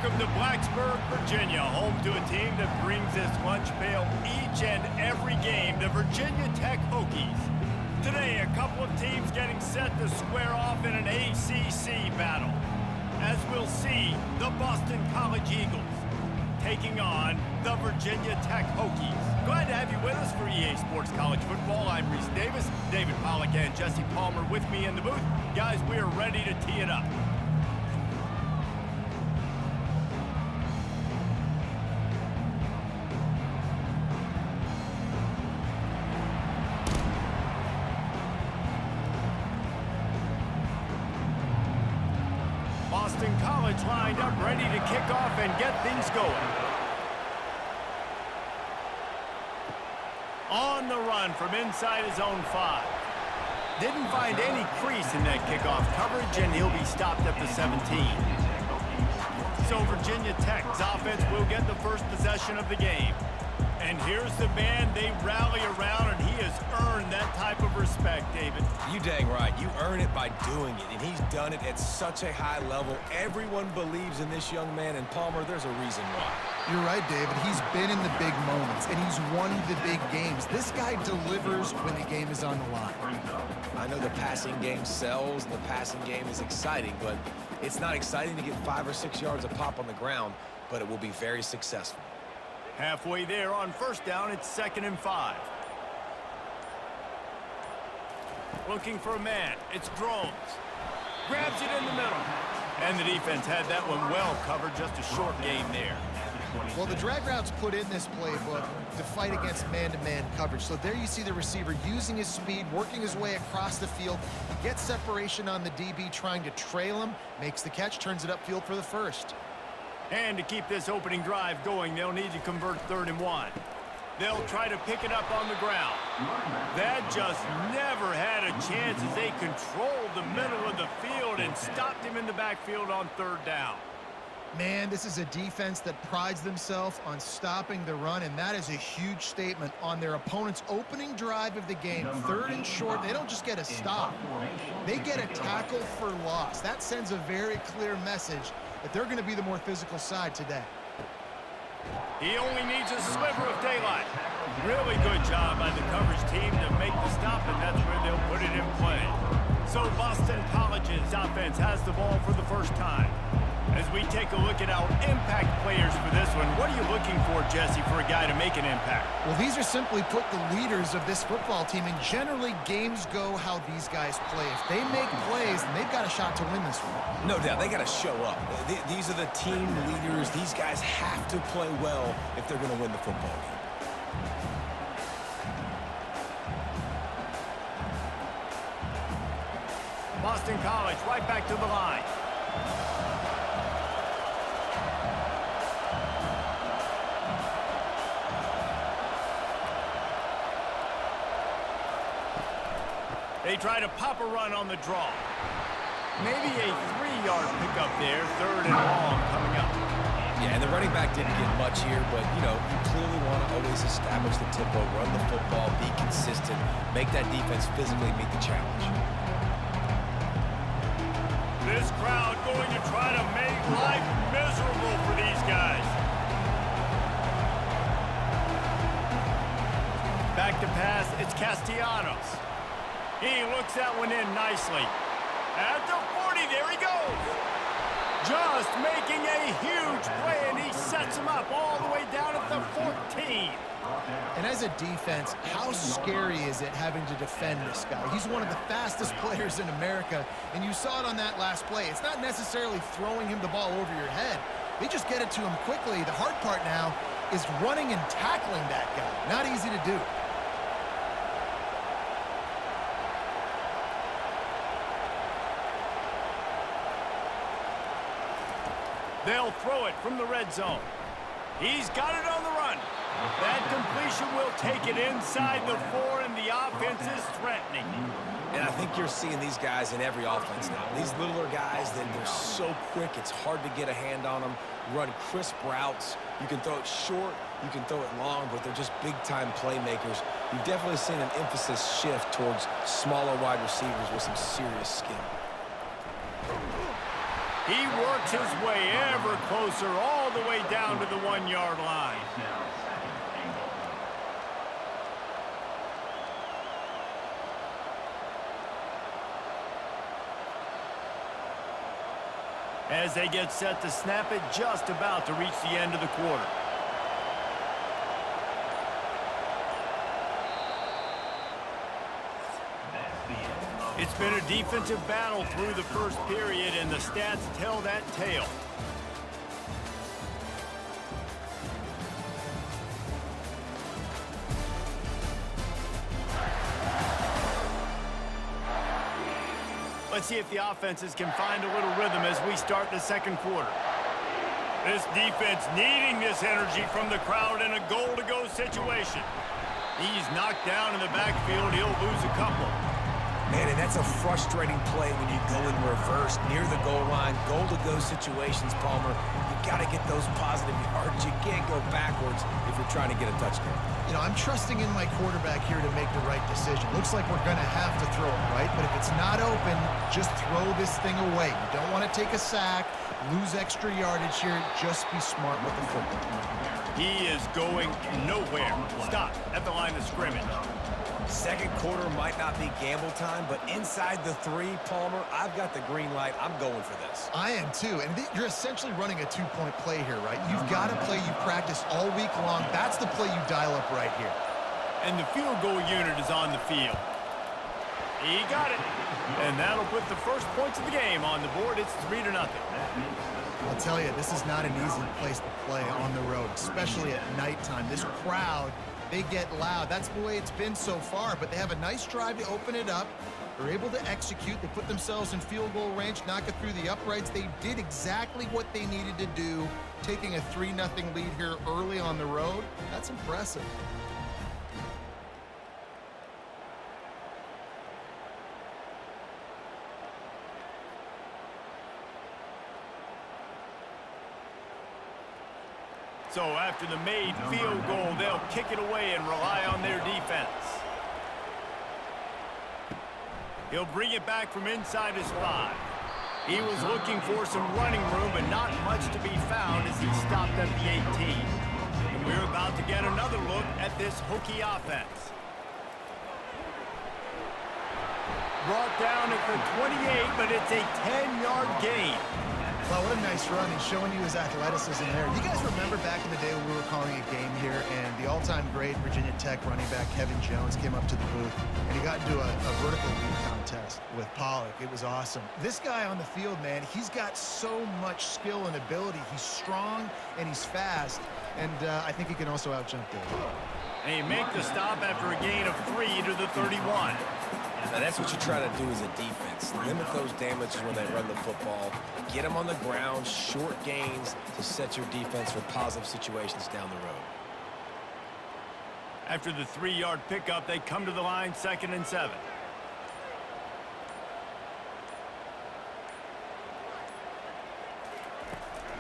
Welcome to Blacksburg, Virginia, home to a team that brings this lunch pail each and every game, the Virginia Tech Hokies. Today, a couple of teams getting set to square off in an ACC battle. As we'll see, the Boston College Eagles taking on the Virginia Tech Hokies. Glad to have you with us for EA Sports College Football. I'm Reese Davis, David Pollack and Jesse Palmer with me in the booth. Guys, we are ready to tee it up. Boston College lined up, ready to kick off and get things going. On the run from inside his own 5. Didn't find any crease in that kickoff coverage, and he'll be stopped at the 17. So Virginia Tech's offense will get the first possession of the game. And here's the man they rally around, and he has earned that type of respect, David. You dang right. You earn it by doing it, and he's done it at such a high level. Everyone believes in this young man, and Palmer, there's a reason why. You're right, David. He's been in the big moments, and he's won the big games. This guy delivers when the game is on the line. I know the passing game sells, and the passing game is exciting, but it's not exciting to get 5 or 6 yards a pop on the ground, but it will be very successful. Halfway there on first down, it's 2nd and 5. Looking for a man, it's Drones. Grabs it in the middle. And the defense had that one well covered, just a short gain there. Well, the drag routes put in this playbook to fight against man-to-man coverage. So there you see the receiver using his speed, working his way across the field. He gets separation on the DB, trying to trail him, makes the catch, turns it upfield for the first. And to keep this opening drive going, they'll need to convert 3rd and 1. They'll try to pick it up on the ground. That just never had a chance as they controlled the middle of the field and stopped him in the backfield on 3rd down. Man, this is a defense that prides themselves on stopping the run, and that is a huge statement on their opponent's opening drive of the game. 3rd and short, they don't just get a stop. They get a tackle for loss. That sends a very clear message that they're going to be the more physical side today. He only needs a sliver of daylight. Really good job by the coverage team to make the stop, and that's where they'll put it in play. So Boston College's offense has the ball for the first time. As we take a look at our impact players for this one, what are you looking for, Jesse, for a guy to make an impact? Well, these are simply put the leaders of this football team, and generally games go how these guys play. If they make plays, then they've got a shot to win this one. No doubt, they got to show up. These are the team leaders. These guys have to play well if they're going to win the football game. Boston College right back to the line. They try to pop a run on the draw. Maybe a 3-yard pickup there, 3rd and long coming up. Yeah, and the running back didn't get much here, but, you know, you clearly want to always establish the tempo, run the football, be consistent, make that defense physically meet the challenge. This crowd going to try to make life miserable for these guys. Back to pass, it's Castellanos. He looks that one in nicely. At the 40, there he goes. Just making a huge play, and he sets him up all the way down at the 14. And as a defense, how scary is it having to defend this guy? He's one of the fastest players in America, and you saw it on that last play. It's not necessarily throwing him the ball over your head. They just get it to him quickly. The hard part now is running and tackling that guy. Not easy to do. They'll throw it from the red zone. He's got it on the run. That completion will take it inside the 4, and the offense is threatening. And I think you're seeing these guys in every offense now. These littler guys, they're so quick, it's hard to get a hand on them. Run crisp routes. You can throw it short, you can throw it long, but they're just big-time playmakers. You've definitely seen an emphasis shift towards smaller wide receivers with some serious skill. He works his way ever closer all the way down to the 1-yard line. As they get set to snap it, just about to reach the end of the quarter. It's been a defensive battle through the first period, and the stats tell that tale. Let's see if the offenses can find a little rhythm as we start the second quarter. This defense needing this energy from the crowd in a goal-to-go situation. He's knocked down in the backfield. He'll lose a couple. Man, and that's a frustrating play when you go in reverse near the goal line. Goal-to-go situations, Palmer. You got to get those positive yards. You can't go backwards if you're trying to get a touchdown. You know, I'm trusting in my quarterback here to make the right decision. Looks like we're going to have to throw it, right? But if it's not open, just throw this thing away. You don't want to take a sack, lose extra yardage here. Just be smart with the football. He is going nowhere. Stop at the line of scrimmage. Second quarter might not be gamble time, but inside the 3, Palmer, I've got the green light. I'm going for this. I am too, and you're essentially running a 2-point play here, right? You've got a play you practice all week long. That's the play you dial up right here. And the field goal unit is on the field. He got it. And that'll put the first points of the game on the board. It's 3-0. I'll tell you, this is not an easy place to play on the road, especially at nighttime. This crowd, they get loud. That's the way it's been so far, but they have a nice drive to open it up. They're able to execute. They put themselves in field goal range, knock it through the uprights. They did exactly what they needed to do, taking a 3-0 lead here early on the road. That's impressive. So after the made field goal, they'll kick it away and rely on their defense. He'll bring it back from inside his 5. He was looking for some running room, but not much to be found as he stopped at the 18. And we're about to get another look at this Hokie offense. Brought down at the 28, but it's a 10-yard gain. Well, what a nice run. He's showing you his athleticism there. You guys remember back in the day when we were calling a game here and the all-time great Virginia Tech running back Kevin Jones came up to the booth and he got into a vertical leap contest with Pollock. It was awesome. This guy on the field, man, he's got so much skill and ability. He's strong and he's fast, and I think he can also out-jump there. And he make the stop after a gain of 3 to the 31. Now, that's what you try to do as a defense. Limit those damages when they run the football. Get them on the ground, short gains to set your defense for positive situations down the road. After the 3-yard pickup, they come to the line, 2nd and 7.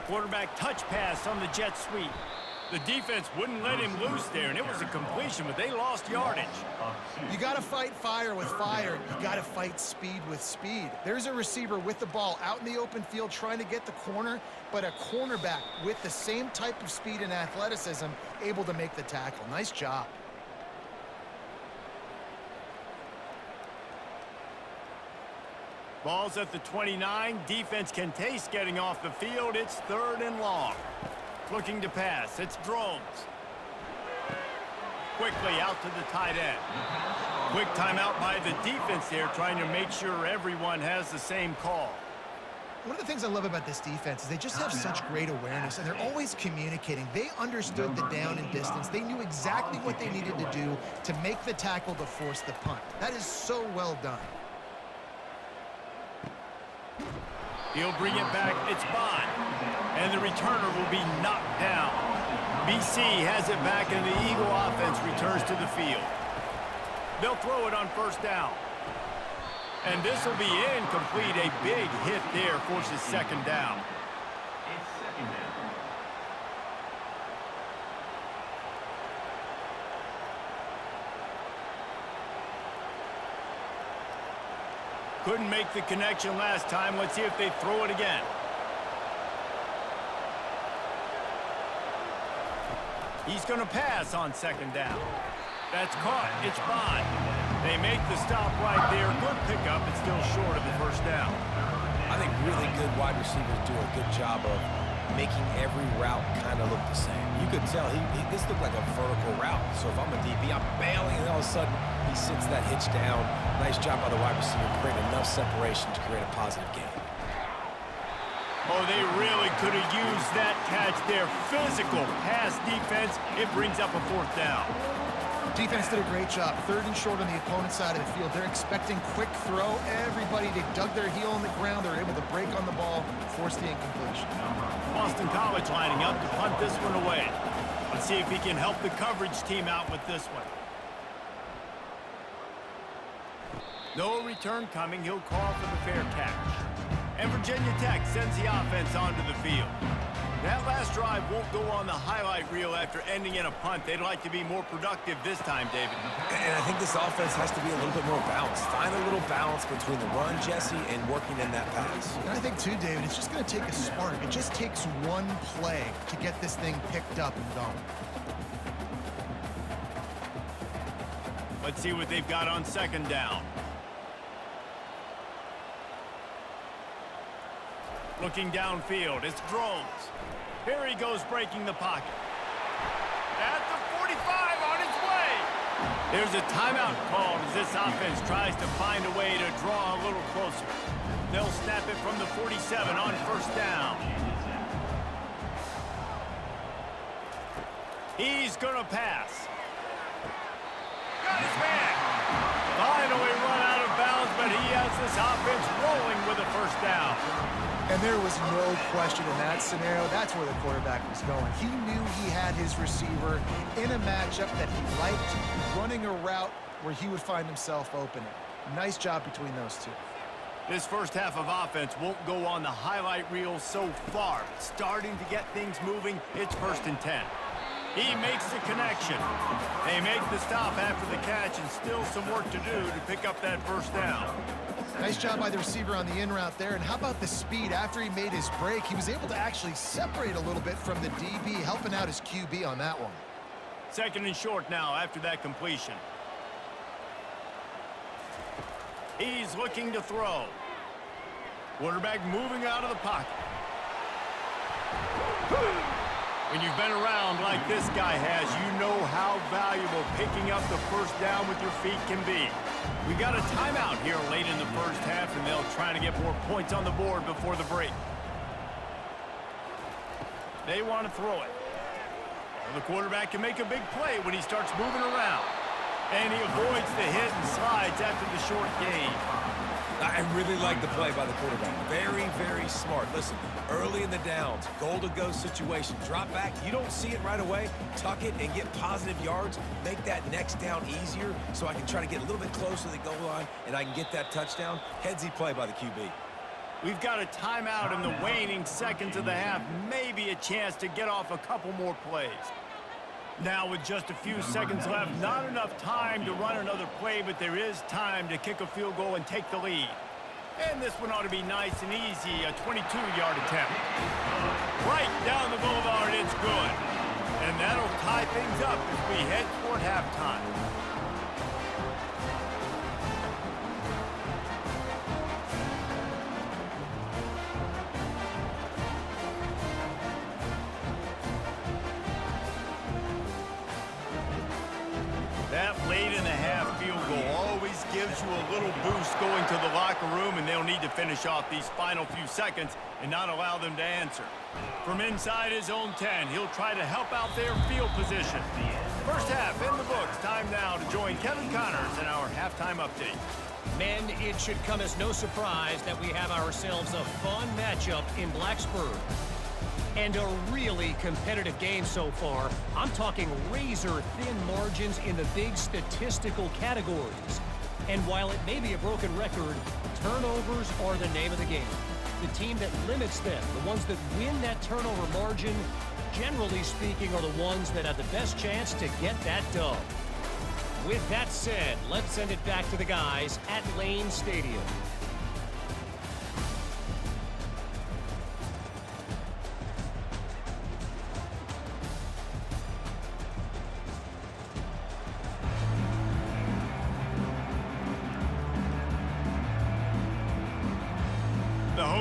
Quarterback touch pass on the jet sweep. The defense wouldn't let him loose there, and it was a completion, but they lost yardage. You got to fight fire with fire. You got to fight speed with speed. There's a receiver with the ball out in the open field trying to get the corner, but a cornerback with the same type of speed and athleticism able to make the tackle. Nice job. Ball's at the 29. Defense can taste getting off the field. It's 3rd and long. Looking to pass. It's Drones. Quickly out to the tight end. Quick timeout by the defense there, trying to make sure everyone has the same call. One of the things I love about this defense is they just have such great awareness, and they're always communicating. They understood the down and distance. They knew exactly what they needed to do to make the tackle to force the punt. That is so well done. He'll bring it back. It's Bond. And the returner will be knocked down. BC has it back, and the Eagle offense returns to the field. They'll throw it on 1st down. And this will be incomplete. A big hit there forces 2nd down. Couldn't make the connection last time. Let's see if they throw it again. He's going to pass on second down. That's caught. It's Bond. They make the stop right there. Good pickup. It's still short of the first down. I think really good wide receivers do a good job of making every route kind of look the same. You could tell this looked like a vertical route. So if I'm a DB, I'm bailing, and all of a sudden he sits that hitch down. Nice job by the wide receiver, creating enough separation to create a positive gain. Oh, they really could have used that catch there. Physical pass defense. It brings up a fourth down. Defense did a great job. 3rd and short on the opponent's side of the field. They're expecting quick throw. Everybody, they dug their heel on the ground. They're able to break on the ball, force the incompletion. Boston College lining up to punt this one away. Let's see if he can help the coverage team out with this one. No return coming. He'll call for the fair catch. And Virginia Tech sends the offense onto the field. That last drive won't go on the highlight reel after ending in a punt. They'd like to be more productive this time, David. And I think this offense has to be a little bit more balanced. Find a little balance between the run, Jesse, and working in that pass. And I think, too, David, it's just going to take a spark. It just takes one play to get this thing picked up and going. Let's see what they've got on second down. Looking downfield, it's Drones. Here he goes breaking the pocket. At the 45 on its way. There's a timeout called as this offense tries to find a way to draw a little closer. They'll snap it from the 47 on first down. He's going to pass. Got his man. Finally run out of bounds, but he has this offense rolling with a first down. And there was no question in that scenario. That's where the quarterback was going. He knew he had his receiver in a matchup that he liked, running a route where he would find himself opening. Nice job between those two. This first half of offense won't go on the highlight reel so far. Starting to get things moving, it's 1st and 10. He makes the connection. They make the stop after the catch, and still some work to do to pick up that first down. Nice job by the receiver on the in route there. And how about the speed? After he made his break, he was able to actually separate a little bit from the DB, helping out his QB on that one. 2nd and short now after that completion. He's looking to throw. Quarterback moving out of the pocket. When you've been around like this guy has, you know how valuable picking up the first down with your feet can be. We got a timeout here late in the first half, and they'll try to get more points on the board before the break. They want to throw it. The quarterback can make a big play when he starts moving around. And he avoids the hit and slides after the short gain. I really like the play by the quarterback. Very, very smart. Listen, early in the downs, goal-to-go situation. Drop back. You don't see it right away. Tuck it and get positive yards. Make that next down easier so I can try to get a little bit closer to the goal line and I can get that touchdown. Headsy play by the QB. We've got a timeout in the waning seconds of the half. Maybe a chance to get off a couple more plays. Now with just a few seconds left, not enough time to run another play, but there is time to kick a field goal and take the lead. And this one ought to be nice and easy, a 22-yard attempt. Right down the boulevard, it's good. And that'll tie things up as we head toward halftime. That late in the half field goal always gives you a little boost going to the locker room, and they'll need to finish off these final few seconds and not allow them to answer. From inside his own 10, he'll try to help out their field position. First half in the books. Time now to join Kevin Connors in our halftime update. Men, it should come as no surprise that we have ourselves a fun matchup in Blacksburg. And a really competitive game so far. I'm talking razor-thin margins in the big statistical categories. And while it may be a broken record, turnovers are the name of the game. The team that limits them, the ones that win that turnover margin, generally speaking, are the ones that have the best chance to get that dub. With that said, let's send it back to the guys at Lane Stadium.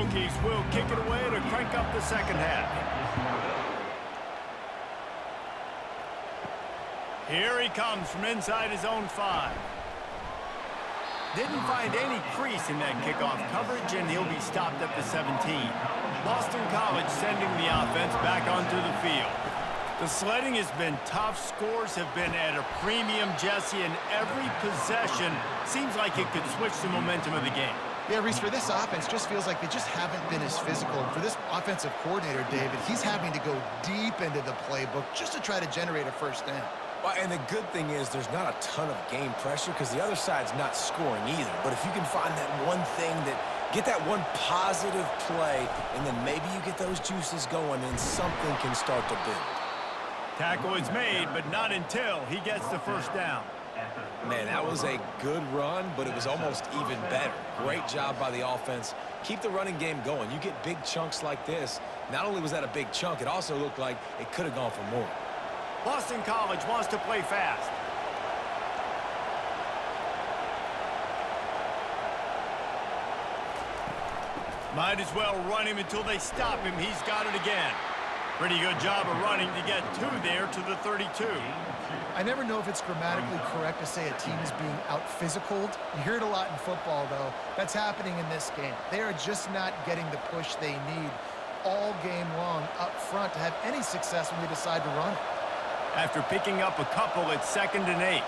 Hokies will kick it away to crank up the second half. Here he comes from inside his own 5. Didn't find any crease in that kickoff coverage, and he'll be stopped at the 17. Boston College sending the offense back onto the field. The sledding has been tough. Scores have been at a premium, Jesse, and every possession seems like it could switch the momentum of the game. Yeah, Reese, for this offense, just feels like they just haven't been as physical. And for this offensive coordinator, David, he's having to go deep into the playbook just to try to generate a first down. Well, and the good thing is there's not a ton of game pressure because the other side's not scoring either. But if you can find that one thing get that one positive play, and then maybe you get those juices going, and something can start to build. Tackle is made, but not until he gets the first down. Man, that was a good run, but it was almost even better. Great job by the offense. Keep the running game going. You get big chunks like this. Not only was that a big chunk, it also looked like it could have gone for more. Boston College wants to play fast. Might as well run him until they stop him. He's got it again. Pretty good job of running to get 2 there to the 32. I never know if it's grammatically correct to say a team is being out-physicaled. You hear it a lot in football, though. That's happening in this game. They are just not getting the push they need all game long up front to have any success when they decide to run it. After picking up a couple, it's 2nd and 8.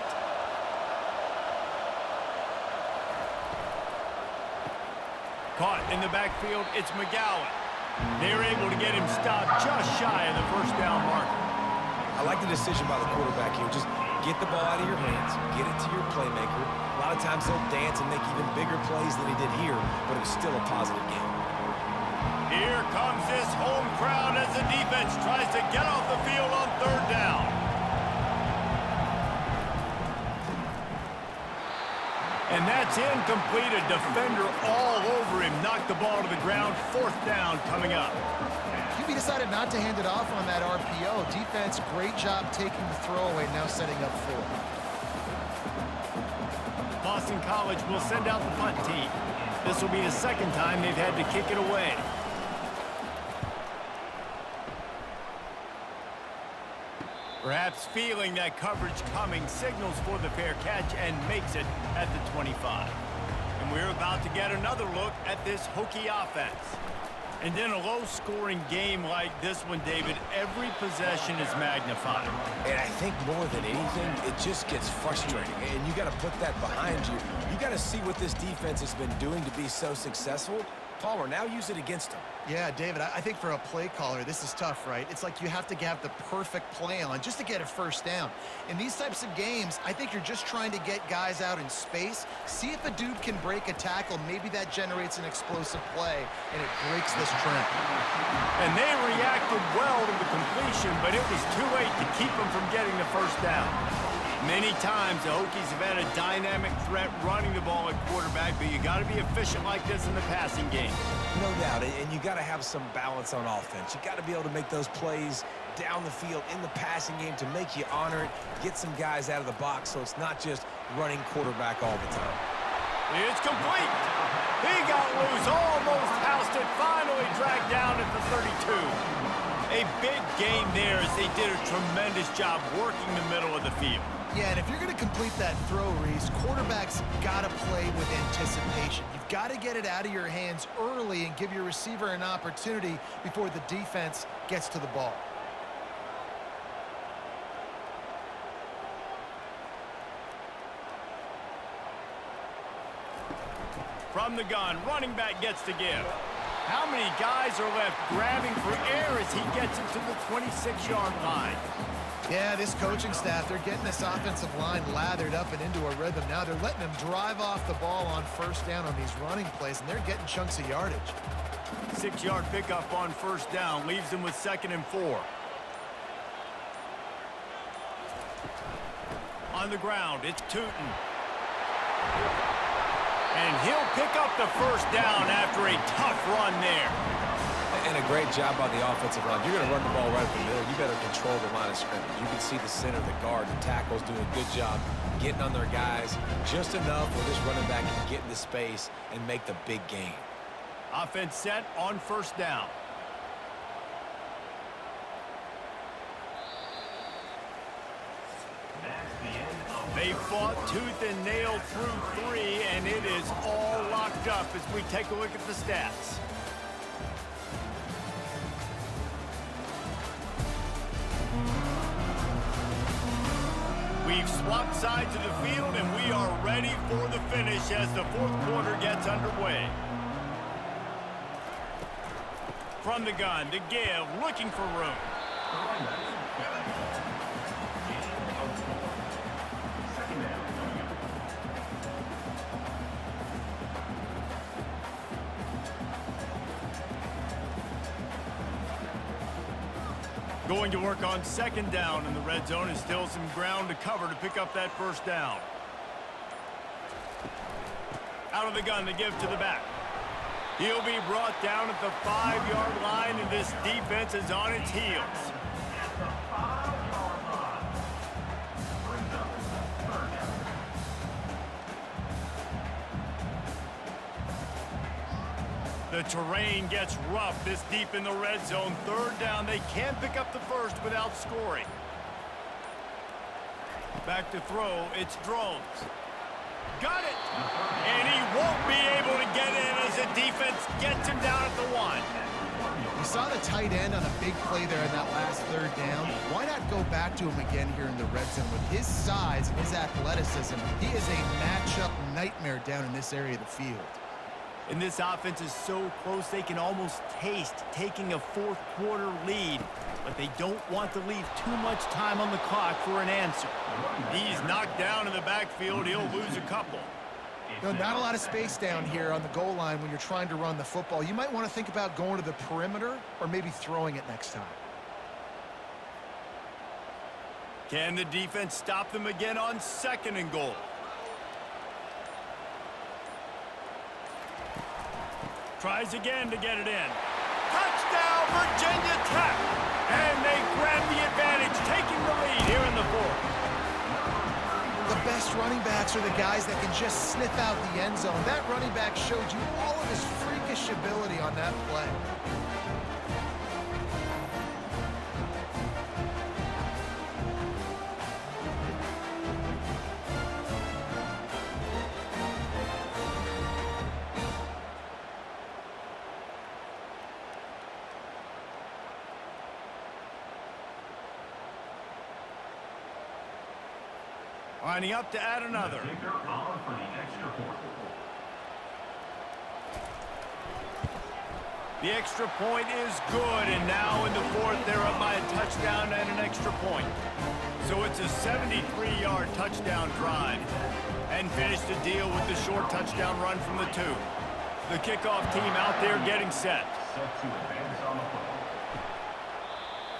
Caught in the backfield, it's McGowan. They're able to get him stopped just shy of the first down marker. I like the decision by the quarterback here. Just get the ball out of your hands, get it to your playmaker. A lot of times they'll dance and make even bigger plays than he did here, but it was still a positive game. Here comes this home crowd as the defense tries to get off the field on 3rd down. And that's incomplete. A defender all over him. Knocked the ball to the ground. 4th down coming up. QB decided not to hand it off on that RPO. Defense, great job taking the throwaway, now setting up 4th. Boston College will send out the punt team. This will be the 2nd time they've had to kick it away. Perhaps feeling that coverage coming, signals for the fair catch and makes it at the 25. And we're about to get another look at this Hokie offense. And in a low-scoring game like this one, David, every possession is magnified. And I think more than anything, it just gets frustrating. And you got to put that behind you. You got to see what this defense has been doing to be so successful. Palmer, now use it against him. Yeah, David, I think for a play caller, this is tough, right? It's like you have to have the perfect play on just to get a first down. In these types of games, I think you're just trying to get guys out in space, see if a dude can break a tackle. Maybe that generates an explosive play, and it breaks this trend. And they reacted well to the completion, but it was too late to keep them from getting the first down. Many times the Hokies have had a dynamic threat running the ball at quarterback, but you got to be efficient like this in the passing game. No doubt, and you got to have some balance on offense. You got to be able to make those plays down the field in the passing game to make you honor it, get some guys out of the box so it's not just running quarterback all the time. It's complete. He got loose, almost housed it, finally dragged down at the 32. A big gain there as they did a tremendous job working the middle of the field. Yeah, and if you're going to complete that throw, Reese, quarterbacks got to play with anticipation. You've got to get it out of your hands early and give your receiver an opportunity before the defense gets to the ball. From the gun, running back gets to give. How many guys are left grabbing for air as he gets it to the 26-yard line? Yeah, this coaching staff, they're getting this offensive line lathered up and into a rhythm. Now they're letting them drive off the ball on first down on these running plays, and they're getting chunks of yardage. 6-yard pickup on first down leaves them with 2nd and 4. On the ground, it's Tootin. And he'll pick up the first down after a tough run there. And a great job by the offensive line. You're going to run the ball right up the middle. You better control the line of scrimmage. You can see the center, the guard, the tackles doing a good job getting on their guys just enough where this running back can get into space and make the big game. Offense set on first down. They fought tooth and nail through 3, and it is all locked up as we take a look at the stats. We've swapped sides of the field, and we are ready for the finish as the fourth quarter gets underway. From the gun, to give, looking for room. Going to work on second down in the red zone, and still some ground to cover to pick up that first down. Out of the gun to give to the back. He'll be brought down at the 5-yard line, and this defense is on its heels. The terrain gets rough this deep in the red zone. Third down, they can't pick up the first without scoring. Back to throw, it's Drones. Got it! And he won't be able to get in as the defense gets him down at the 1. You saw the tight end on a big play there in that last third down. Why not go back to him again here in the red zone? With his size and his athleticism, he is a matchup nightmare down in this area of the field. And this offense is so close they can almost taste taking a fourth quarter lead, but they don't want to leave too much time on the clock for an answer. He's knocked down in the backfield. He'll lose a couple. No, not a lot of space down here on the goal line when you're trying to run the football. You might want to think about going to the perimeter or maybe throwing it next time. Can the defense stop them again on second and goal? Tries again to get it in. Touchdown, Virginia Tech! And they grab the advantage, taking the lead here in the fourth. The best running backs are the guys that can just sniff out the end zone. That running back showed you all of his freakish ability on that play. Lining up to add another. The extra point is good, and now in the fourth, they're up by a touchdown and an extra point. So it's a 73-yard touchdown drive, and finish the deal with the short touchdown run from the 2. The kickoff team out there getting set.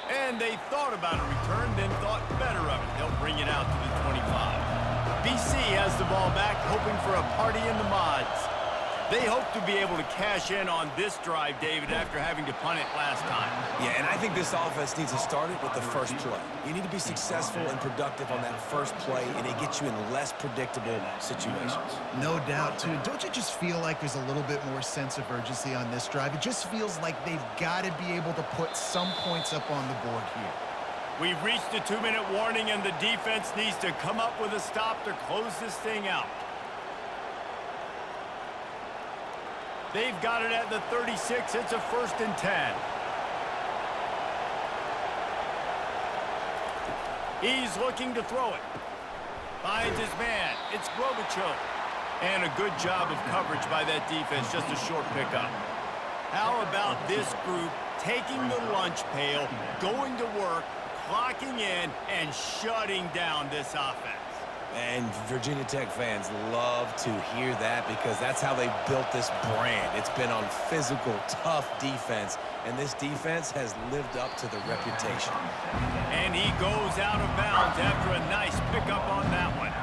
And they thought about a return, then thought better of it. They'll bring it out to the 25. BC has the ball back, hoping for a party in the mods. They hope to be able to cash in on this drive, David, after having to punt it last time. Yeah, and I think this offense needs to start it with the first play. You need to be successful and productive on that first play, and it gets you in less predictable situations. No doubt, too. Don't you just feel like there's a little bit more sense of urgency on this drive? It just feels like they've got to be able to put some points up on the board here. We've reached the 2-minute warning, and the defense needs to come up with a stop to close this thing out. They've got it at the 36. It's a 1st and 10. He's looking to throw it. Finds his man. It's Grobichuk. And a good job of coverage by that defense. Just a short pickup. How about this group taking the lunch pail, going to work, clocking in, and shutting down this offense? And Virginia Tech fans love to hear that because that's how they built this brand. It's been on physical, tough defense, and this defense has lived up to the reputation. And he goes out of bounds after a nice pickup on that one.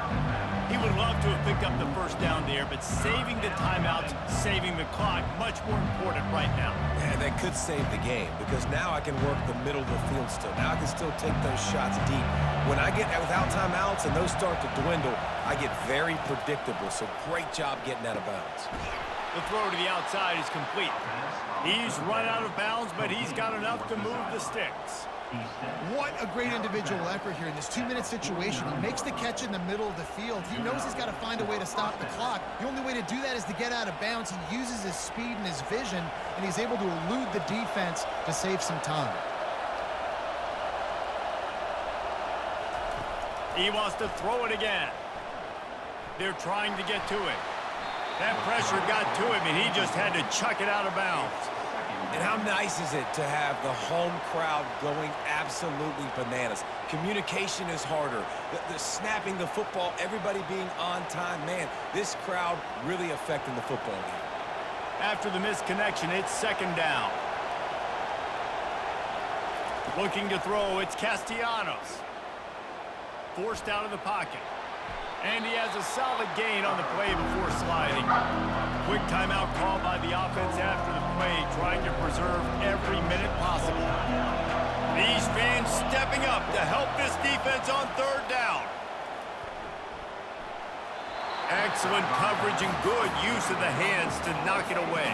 He would love to have picked up the first down there, but saving the timeouts, saving the clock, much more important right now. And that could save the game because now I can work the middle of the field still. Now I can still take those shots deep. When I get without timeouts and those start to dwindle, I get very predictable. So great job getting out of bounds. The throw to the outside is complete. He's run out of bounds, but he's got enough to move the sticks. What a great individual effort here in this 2-minute situation. He makes the catch in the middle of the field. He knows he's got to find a way to stop the clock. The only way to do that is to get out of bounds. He uses his speed and his vision, and he's able to elude the defense to save some time. He wants to throw it again. They're trying to get to it. That pressure got to him, and he just had to chuck it out of bounds. And how nice is it to have the home crowd going absolutely bananas? Communication is harder. The snapping the football, everybody being on time. Man, this crowd really affecting the football game. After the missed connection, it's second down. Looking to throw, it's Castellanos. Forced out of the pocket. And he has a solid gain on the play before sliding. Quick timeout called by the offense after the play, trying to preserve every minute possible. These fans stepping up to help this defense on third down. Excellent coverage and good use of the hands to knock it away.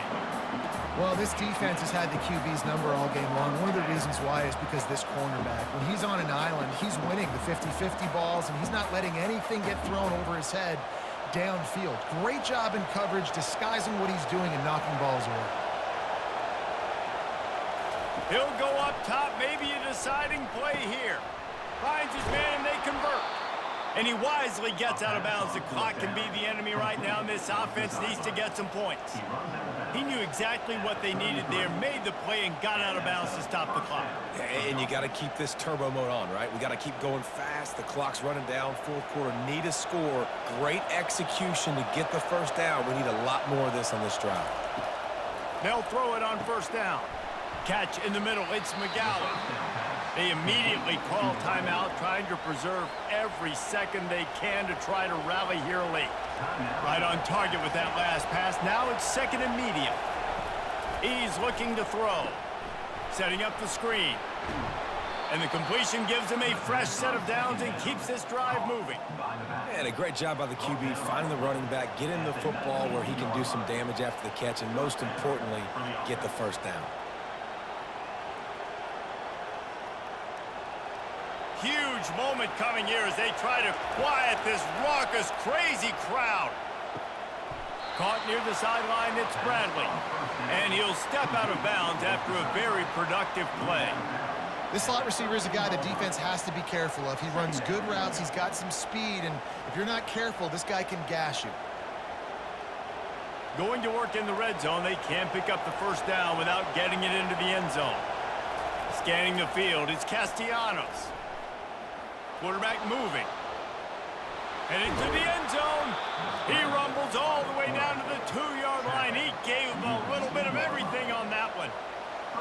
Well, this defense has had the QB's number all game long. One of the reasons why is because this cornerback, when he's on an island, he's winning the 50-50 balls, and he's not letting anything get thrown over his head downfield. Great job in coverage, disguising what he's doing and knocking balls away. He'll go up top, maybe a deciding play here. Finds his man, and they convert. And he wisely gets out of bounds. The clock can be the enemy right now, and this offense needs to get some points. He knew exactly what they needed there, made the play, and got out of bounds to stop the clock. And you got to keep this turbo mode on, right? We got to keep going fast. The clock's running down. Fourth quarter, need a score. Great execution to get the first down. We need a lot more of this on this drive. They'll throw it on first down. Catch in the middle. It's McGowan. They immediately call timeout, trying to preserve every second they can to try to rally here late. Right on target with that last pass. Now it's second and medium. He's looking to throw. Setting up the screen. And the completion gives him a fresh set of downs and keeps this drive moving. And a great job by the QB, finding the running back, get him the football where he can do some damage after the catch, and most importantly, get the first down. Huge moment coming here as they try to quiet this raucous, crazy crowd. Caught near the sideline, it's Bradley. And he'll step out of bounds after a very productive play. This slot receiver is a guy the defense has to be careful of. He runs good routes, he's got some speed, and if you're not careful, this guy can gash you. Going to work in the red zone, they can't pick up the first down without getting it into the end zone. Scanning the field, it's Castellanos. Quarterback moving. And into the end zone. He rumbles all the way down to the 2-yard line. He gave him a little bit of everything on that one.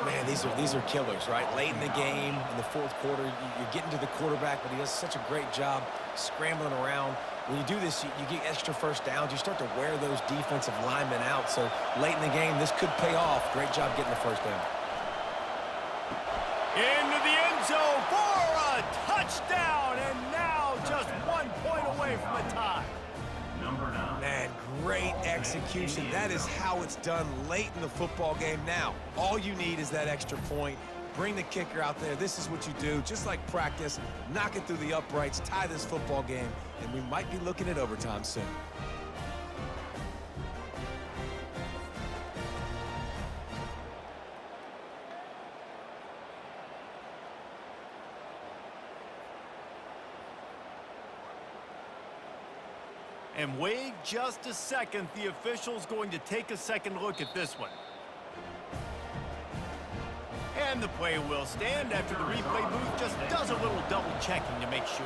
Man, these are killers, right? Late in the game, in the fourth quarter, you're getting to the quarterback, but he does such a great job scrambling around. When you do this, you get extra first downs. You start to wear those defensive linemen out. So late in the game, this could pay off. Great job getting the first down. Into the end zone for a touchdown, and now just 1 point away from a tie. Man, great execution. That is how it's done late in the football game. Now, all you need is that extra point. Bring the kicker out there. This is what you do, just like practice. Knock it through the uprights, tie this football game, and we might be looking at overtime soon. And wait just a second. The official's going to take a second look at this one. And the play will stand after the replay booth just does a little double checking to make sure.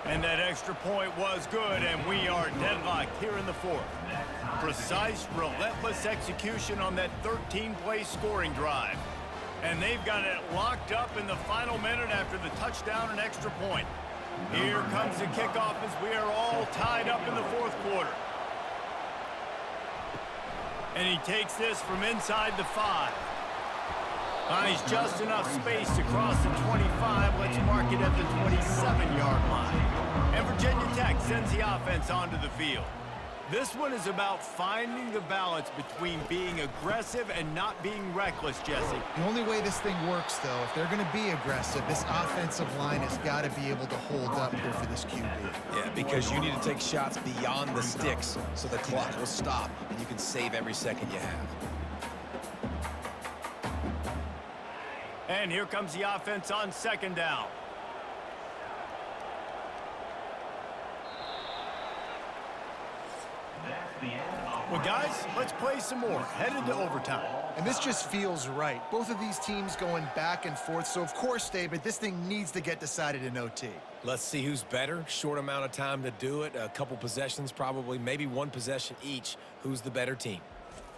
And that extra point was good, and we are deadlocked here in the fourth. Precise, relentless execution on that 13-play scoring drive. And they've got it locked up in the final minute after the touchdown and extra point. Here comes the kickoff as we are all tied up in the fourth quarter. And he takes this from inside the 5. Finds just enough space to cross the 25. Let's mark it at the 27-yard line. And Virginia Tech sends the offense onto the field. This one is about finding the balance between being aggressive and not being reckless, Jesse. The only way this thing works, though, if they're going to be aggressive, this offensive line has got to be able to hold up here for this QB. Yeah, because you need to take shots beyond the sticks so the clock will stop and you can save every second you have. And here comes the offense on second down. Well, guys, let's play some more. Headed to overtime. And this just feels right. Both of these teams going back and forth. So, of course, David, this thing needs to get decided in OT. Let's see who's better. Short amount of time to do it. A couple possessions probably, maybe one possession each. Who's the better team?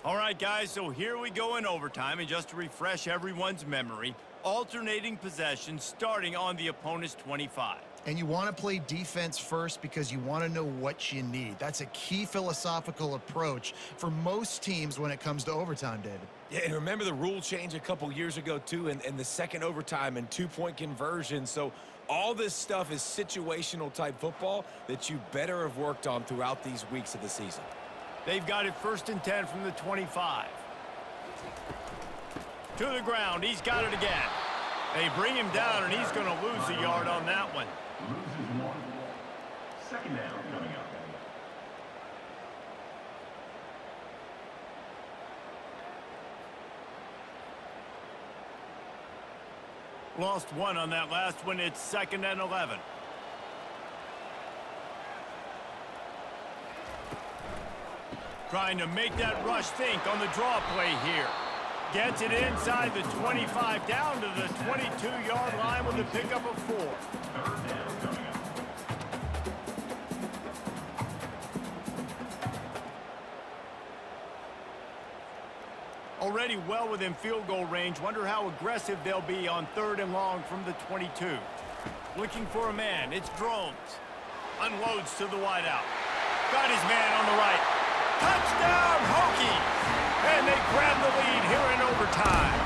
All right, guys, so here we go in overtime. And just to refresh everyone's memory, alternating possessions starting on the opponent's 25. And you want to play defense first because you want to know what you need. That's a key philosophical approach for most teams when it comes to overtime, David. Yeah, and remember the rule change a couple years ago, too, and the second overtime and two-point conversion. So all this stuff is situational type football that you better have worked on throughout these weeks of the season. They've got it 1st and 10 from the 25. To the ground. He's got it again. They bring him down, and he's going to lose a yard on that one. Loses 1. Second down coming up. Lost 1 on that last one. It's 2nd and 11. Trying to make that rush think on the draw play here. Gets it inside the 25, down to the 22-yard line with a pickup of 4. Third down coming up. Already well within field goal range. Wonder how aggressive they'll be on 3rd and long from the 22. Looking for a man. It's Drones. Unloads to the wideout. Got his man on the right. Touchdown, Hokies! And they grab the lead here in overtime.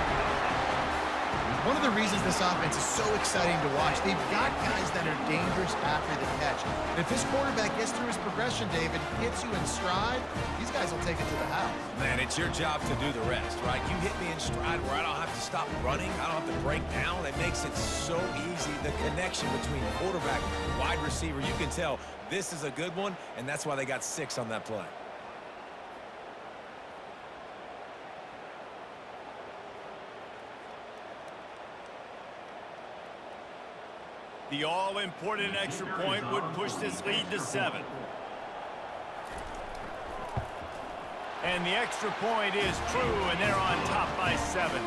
One of the reasons this offense is so exciting to watch, they've got guys that are dangerous after the catch. And if this quarterback gets through his progression, David, hits you in stride, these guys will take it to the house. Man, it's your job to do the rest, right? You hit me in stride where I don't have to stop running. I don't have to break down. It makes it so easy. The connection between quarterback and wide receiver, you can tell this is a good one, and that's why they got 6 on that play. The all-important extra point would push this lead to 7. And the extra point is true, and they're on top by 7.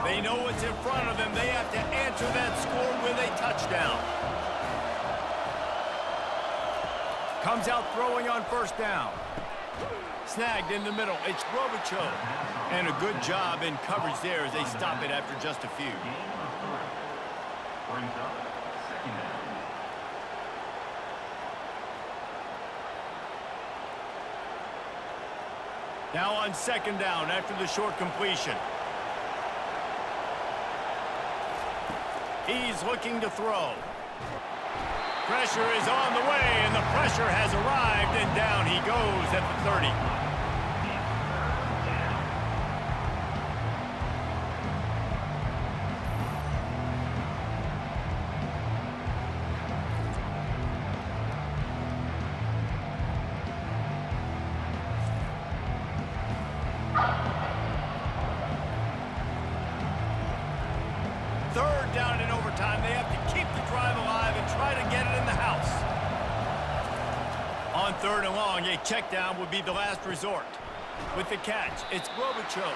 They know what's in front of them. They have to answer that score with a touchdown. Comes out throwing on 1st down. Snagged in the middle. It's Robichaux. And a good job in coverage there as they stop it after just a few. Brings up second down. Now on 2nd down after the short completion. He's looking to throw. Pressure is on the way, and the pressure has arrived, and down he goes at the 30. Third down in overtime. They have to keep the drive alive and try to get it in the house. On 3rd and long, a check down would be the last resort. With the catch, it's Robichaux.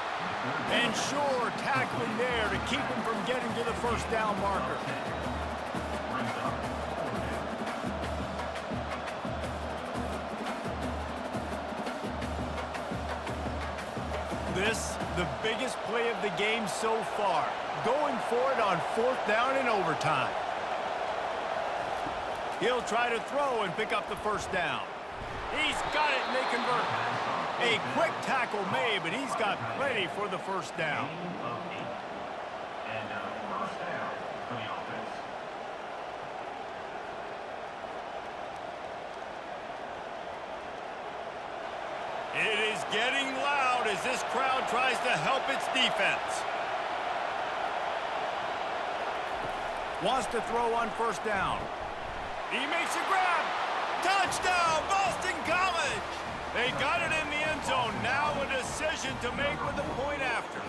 And sure, tackling there to keep him from getting to the 1st down marker. This, the biggest play of the game so far. Going for it on 4th down in overtime. He'll try to throw and pick up the 1st down. He's got it, and they convert. A quick tackle made, but he's got plenty for the 1st down. And first down for the offense. It is getting loud as this crowd tries to help its defense. Wants to throw on first down. He makes a grab. Touchdown, Boston College! They got it in the end zone. Now a decision to make with the point after.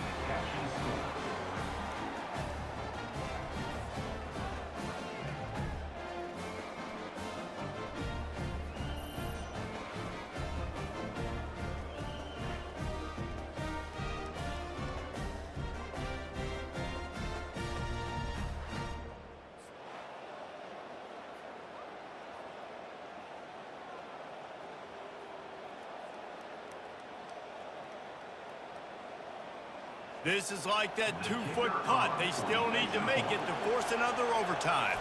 This is like that 2-foot putt. They still need to make it to force another overtime.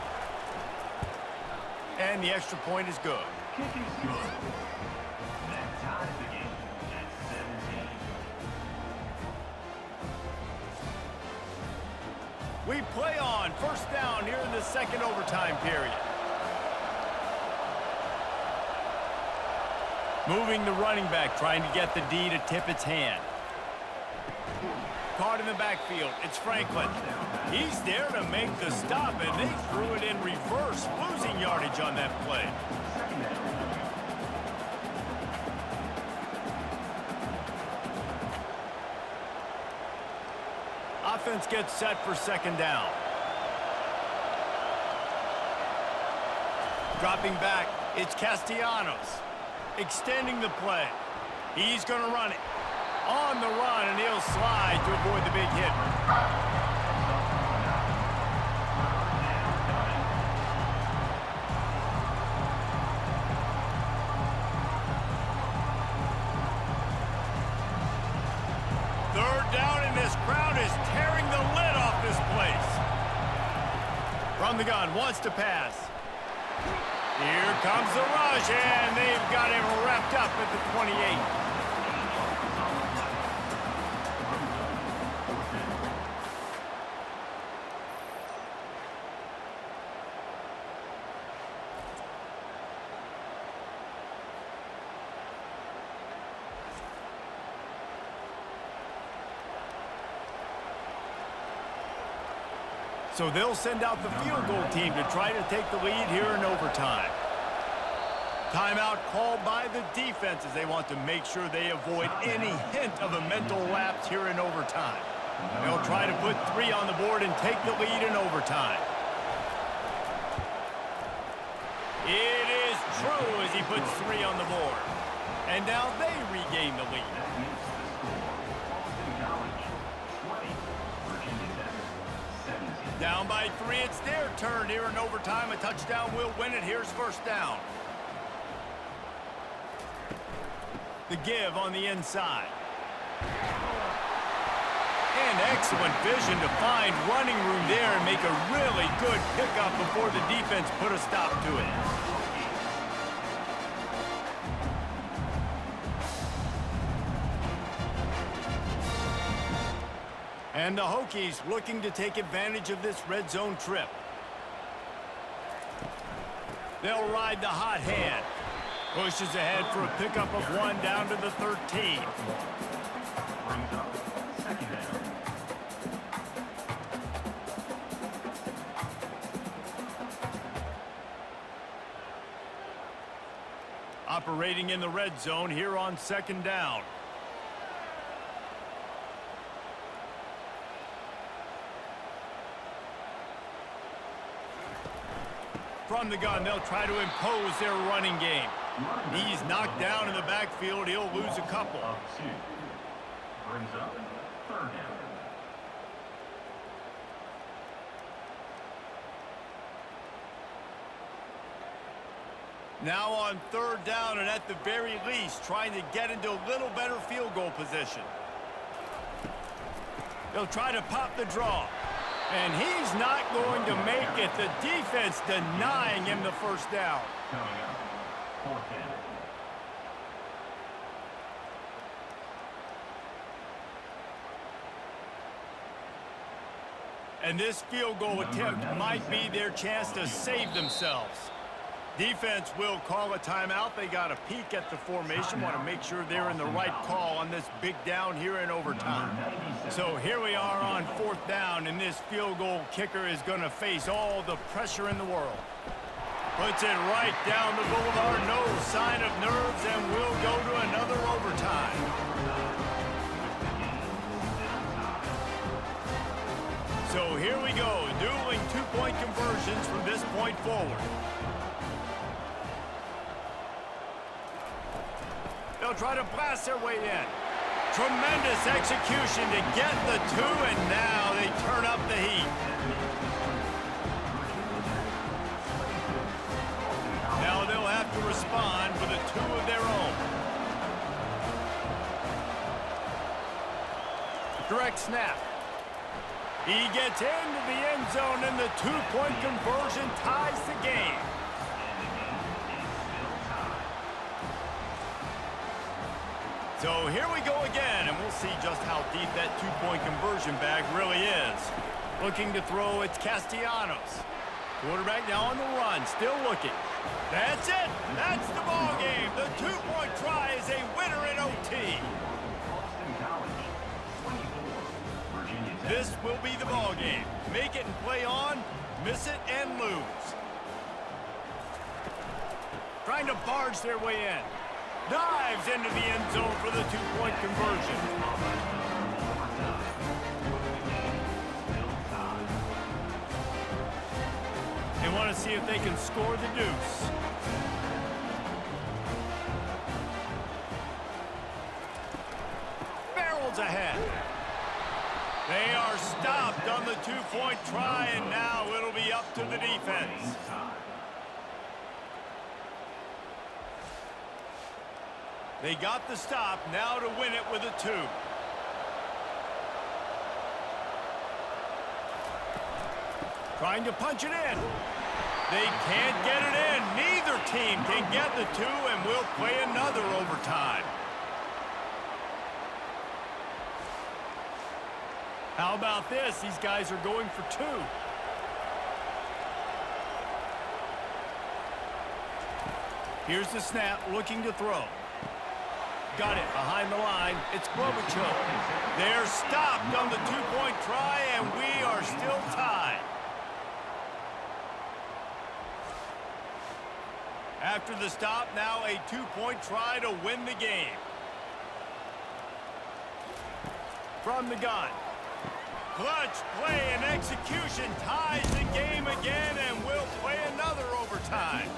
And the extra point is good. Kick is good. That ties the game at 17. We play on first down here in the second overtime period. Moving the running back, trying to get the D to tip its hand. Caught in the backfield, it's Franklin. He's there to make the stop, and they threw it in reverse, losing yardage on that play. Offense gets set for second down. Dropping back, it's Castellanos. Extending the play. He's going to run it. On the run, and he'll slide to avoid the big hit. Third down, and this crowd is tearing the lid off this place. From the gun, wants to pass. Here comes the rush, and they've got him wrapped up at the 28. So they'll send out the field goal team to try to take the lead here in overtime. Timeout called by the defense as they want to make sure they avoid any hint of a mental lapse here in overtime. They'll try to put 3 on the board and take the lead in overtime. It is true as he puts 3 on the board. And now they regain the lead. Down by 3, it's their turn here in overtime. A touchdown will win it. Here's first down. The give on the inside. And excellent vision to find running room there and make a really good pickup before the defense put a stop to it. And the Hokies looking to take advantage of this red zone trip. They'll ride the hot hand. Pushes ahead for a pickup of 1 down to the 13. Operating in the red zone here on second down. From the gun, they'll try to impose their running game. He's knocked down in the backfield. He'll lose a couple. Brings up third down. Now on third down, and at the very least, trying to get into a little better field goal position. They'll try to pop the draw. And he's not going to make it. The defense denying him the first down. Coming up, fourth down. And this field goal attempt might be their chance to save themselves. Defense will call a timeout. They got a peek at the formation, want to make sure they're in the right call on this big down here in overtime. So here we are on 4th down, and this field goal kicker is going to face all the pressure in the world. Puts it right down the boulevard, no sign of nerves, and we'll go to another overtime. So here we go, dueling two-point conversions from this point forward. They'll try to blast their way in. Tremendous execution to get the 2, and now they turn up the heat. Now they'll have to respond with a 2 of their own. Direct snap. He gets into the end zone, and the 2-point conversion ties the game. So here we go again, and we'll see just how deep that 2-point conversion bag really is. Looking to throw, it's Castellanos. Quarterback now on the run, still looking. That's it. That's the ball game. The 2-point try is a winner in OT. This will be the ball game. Make it and play on, miss it and lose. Trying to barge their way in. Dives into the end zone for the 2-point conversion. They want to see if they can score the deuce. Barrels ahead. They are stopped on the 2-point try, and now it'll be up to the defense. They got the stop, now to win it with a 2. Trying to punch it in. They can't get it in. Neither team can get the 2, and we'll play another overtime. How about this? These guys are going for 2. Here's the snap, looking to throw. Got it behind the line. It's Klobuchar. They're stopped on the 2-point try, and we are still tied. After the stop, now a 2-point try to win the game. From the gun. Clutch play and execution ties the game again, and we'll play another overtime.